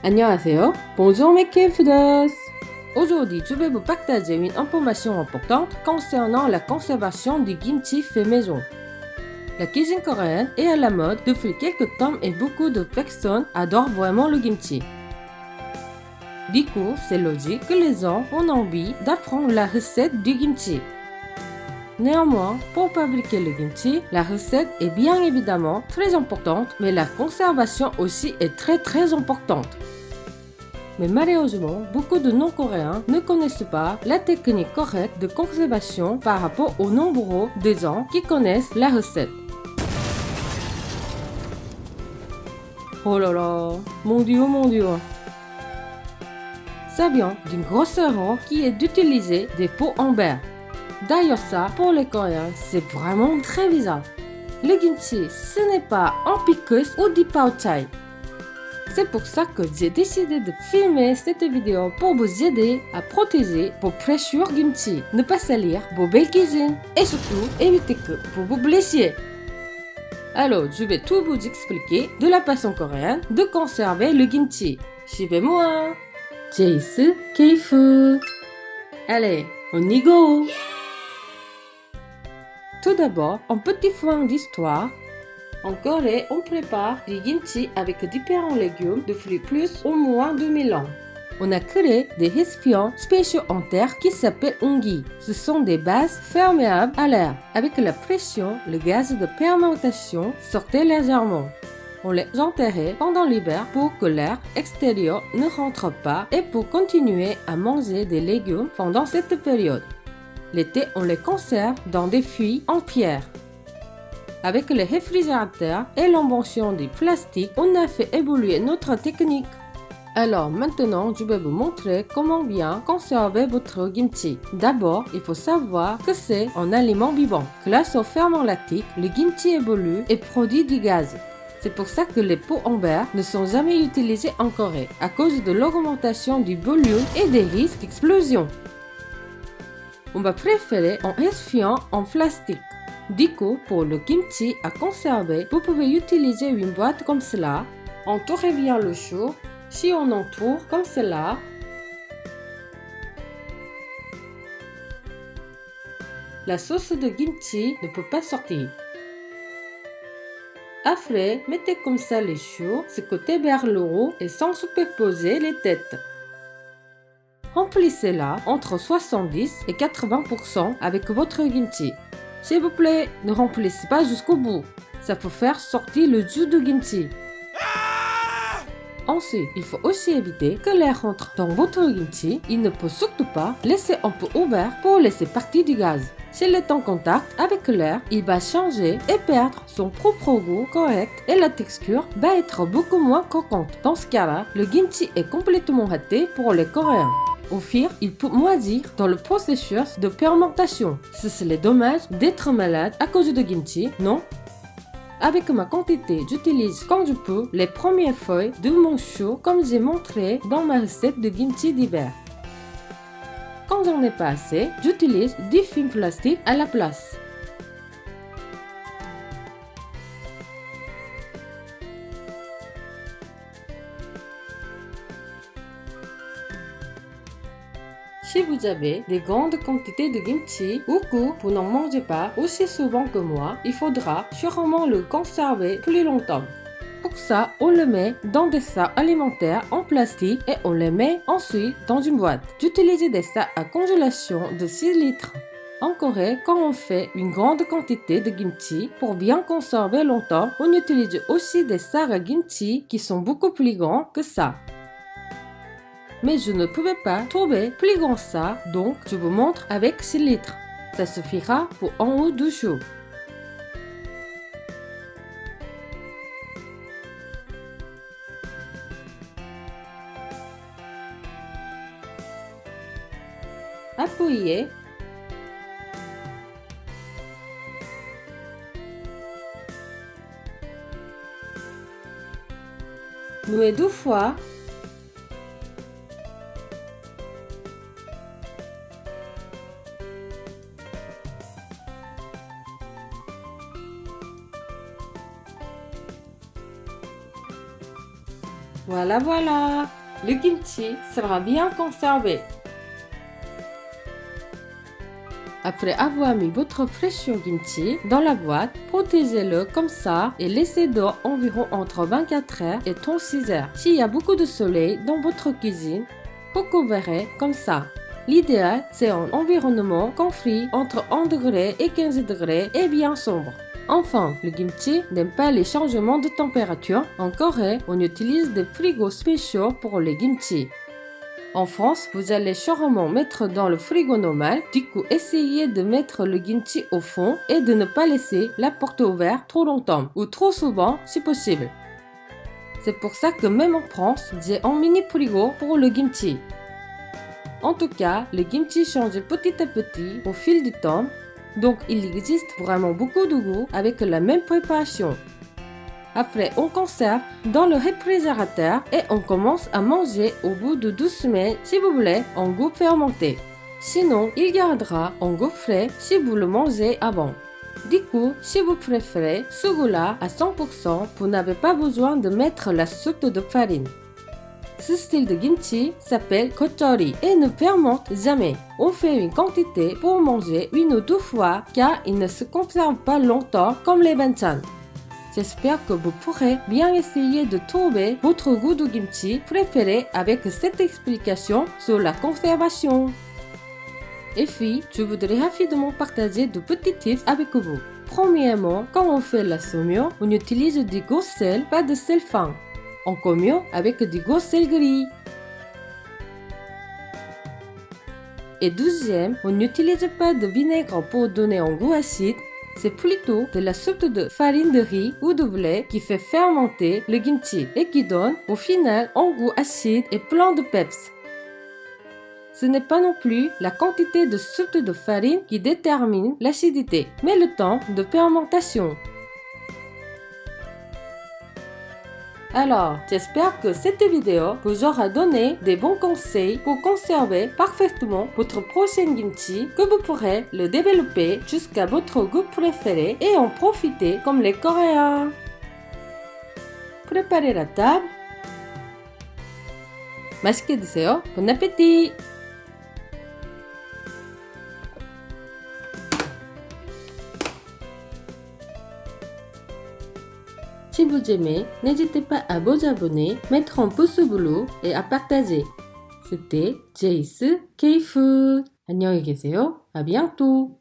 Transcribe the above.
안녕하세요. Bonjour mes kefdos. Aujourd'hui, je vais vous partager une information importante concernant la conservation du kimchi fait maison. La cuisine coréenne est à la mode depuis quelques temps et beaucoup de personnes adorent vraiment le kimchi. Du coup, c'est logique que les gens ont envie d'apprendre la recette du kimchi. Néanmoins, pour fabriquer le kimchi, la recette est bien évidemment très importante, mais la conservation aussi est très importante. Mais malheureusement, beaucoup de non-coréens ne connaissent pas la technique correcte de conservation par rapport au nombre de gens qui connaissent la recette. Oh là là, mon Dieu, mon Dieu. Ça vient d'une grosse erreur qui est d'utiliser des pots en verre. D'ailleurs ça, pour les Coréens, c'est vraiment très bizarre. Le kimchi, ce n'est pas un picus ou du pao chai. C'est pour ça que j'ai décidé de filmer cette vidéo pour vous aider à protéger vos précieux kimchi, ne pas salir vos belles cuisines et surtout éviter que vous vous blessiez. Alors, je vais tout vous expliquer de la façon coréenne de conserver le kimchi. Suivez-moi. Jace K-Food. Allez, on y go. Tout d'abord, un petit point d'histoire. En Corée, on prépare du kimchi avec différents légumes depuis plus ou moins 2000 ans. On a créé des récipients spéciaux en terre qui s'appellent onggi. Ce sont des bases perméables à l'air. Avec la pression, le gaz de fermentation sortait légèrement. On les enterrait pendant l'hiver pour que l'air extérieur ne rentre pas et pour continuer à manger des légumes pendant cette période. L'été, on les conserve dans des fûts en pierre. Avec les réfrigérateurs et l'invention du plastique, on a fait évoluer notre technique. Alors maintenant, je vais vous montrer comment bien conserver votre kimchi. D'abord, il faut savoir que c'est un aliment vivant. Grâce au ferment lactique, le kimchi évolue et produit du gaz. C'est pour ça que les pots en verre ne sont jamais utilisés en Corée, à cause de l'augmentation du volume et des risques d'explosion. On va préférer un récipient en plastique. Du coup, pour le kimchi à conserver, vous pouvez utiliser une boîte comme cela. Entourez bien le chou. Si on entoure comme cela, la sauce de kimchi ne peut pas sortir. Après, mettez comme ça les choux, ce côté vers le haut et sans superposer les têtes. Remplissez-la entre 70 et 80% avec votre kimchi. S'il vous plaît, ne remplissez pas jusqu'au bout. Ça peut faire sortir le jus de kimchi. Ensuite, il faut aussi éviter que l'air rentre dans votre kimchi. Il ne peut surtout pas laisser un peu ouvert pour laisser partir du gaz. S'il est en contact avec l'air, il va changer et perdre son propre goût correct et la texture va être beaucoup moins croquante. Dans ce cas-là, le kimchi est complètement raté pour les Coréens. Au pire, il peut moisir dans le processus de fermentation. Ce serait dommage d'être malade à cause de kimchi, non? Avec ma quantité, j'utilise quand je peux les premières feuilles de mon chou comme j'ai montré dans ma recette de kimchi d'hiver. Quand j'en ai pas assez, j'utilise du film plastique à la place. Si vous avez des grandes quantités de kimchi ou que vous n'en mangez pas aussi souvent que moi, il faudra sûrement le conserver plus longtemps. Pour ça, on le met dans des sacs alimentaires en plastique et on les met ensuite dans une boîte. J'utilise des sacs à congélation de 6 litres. En Corée, quand on fait une grande quantité de kimchi, pour bien conserver longtemps, on utilise aussi des sacs à kimchi qui sont beaucoup plus grands que ça. Mais je ne pouvais pas trouver plus grand ça, donc je vous montre avec 6 litres. Ça suffira pour 1 ou 2 jours. Appuyez. Nouez 2 fois. Voilà, voilà. Le kimchi sera bien conservé. Après avoir mis votre fraîcheur kimchi dans la boîte, protégez-le comme ça et laissez dehors environ entre 24 heures et 36 heures. S'il y a beaucoup de soleil dans votre cuisine, recouvrez comme ça. L'idéal, c'est un environnement compris entre 1 degré et 15 degrés et bien sombre. Enfin, le kimchi n'aime pas les changements de température. En Corée, on utilise des frigos spéciaux pour les kimchi. En France, vous allez sûrement mettre dans le frigo normal, du coup essayez de mettre le kimchi au fond et de ne pas laisser la porte ouverte trop longtemps ou trop souvent si possible. C'est pour ça que même en France, j'ai un mini frigo pour le kimchi. En tout cas, le kimchi change petit à petit au fil du temps, donc il existe vraiment beaucoup de goûts avec la même préparation. Après, on conserve dans le réfrigérateur et on commence à manger au bout de 12 semaines si vous voulez en goût fermenté. Sinon, il gardera en goût frais si vous le mangez avant. Du coup, si vous préférez ce goût-là à 100%, vous n'avez pas besoin de mettre la soupe de farine. Ce style de kimchi s'appelle gochori et ne fermente jamais. On fait une quantité pour manger 1 ou 2 fois car il ne se conserve pas longtemps comme les banchan. J'espère que vous pourrez bien essayer de trouver votre goût de kimchi préféré avec cette explication sur la conservation. Et puis, je voudrais rapidement partager de petits tips avec vous. Premièrement, quand on fait la saumure, on utilise du gros sel, pas de sel fin. Encore mieux avec du gros sel gris. Et deuxième, on n'utilise pas de vinaigre pour donner un goût acide. C'est plutôt de la soupe de farine de riz ou de blé qui fait fermenter le kimchi et qui donne au final un goût acide et plein de peps. Ce n'est pas non plus la quantité de soupe de farine qui détermine l'acidité, mais le temps de fermentation. Alors, j'espère que cette vidéo vous aura donné des bons conseils pour conserver parfaitement votre prochain kimchi, que vous pourrez le développer jusqu'à votre goût préféré et en profiter comme les Coréens. Préparez la table. 맛있게 드세요. Bon appétit! Si vous aimez, n'hésitez pas à vous abonner, mettre un pouce bleu et à partager. C'était Jace K-Food. 안녕히 계세요. À bientôt.